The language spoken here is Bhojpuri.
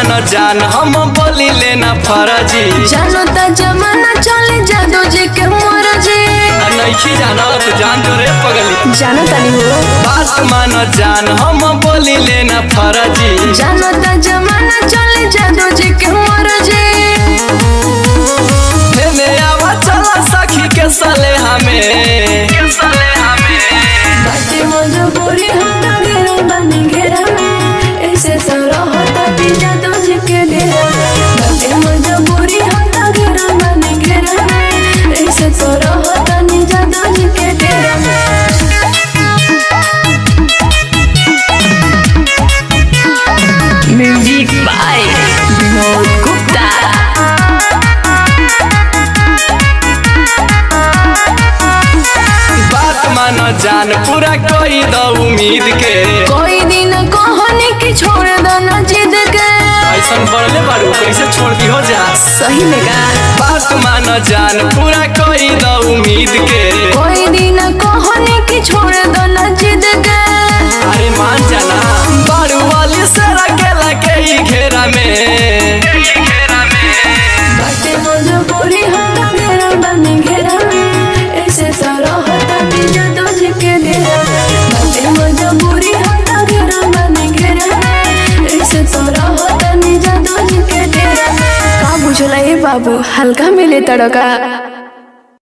मानो जान हम बोली लेना फर्जी। जानो ता जमाना चले जादू जी के मर्जी। नहीं जाना तो जान जो रे पगली। जानो तानी हो बात मानो जान हम बोली लेना फर्जी। जानो ता जमाना चले जादू जी के मर्जी। चला सखी के सले हमें बाटे मजबूरी हम तो घेरा बनी घेरा में ऐसे तो रहता दिया तुझ के डेरा में। बाटे मजबूरी हम तो घेरा बनी घेरा में ऐसे तो रहता निजा तुझ के डेरा में। Music by Vinod Gupta. मानो जान पूरा कोई दो उम्मीद के। कोई दिन कहानी की छोड़ दो ना जिद के। ऐसा बढ़ले बारू कैसे छोड़ दी हो जा। सही में का बात मानो जान पूरा कोई दो उम्मीद के। कोई दिन कहानी की छोड़ दो ना जिद के। अरे मान जाना बारू वाली से रखेला के ही घेरा में। बाटे मजबूरी हम तो घेरा बनी घेरा में ऐसे तो रहता दिया तुझ के डेरा में। बाटे मजबूरी हम तो घेरा बनी घेरा में ऐसे तो रहता निजा तुझ के डेरा में। का बुझला ए बाबू हल्का मिले तड़का।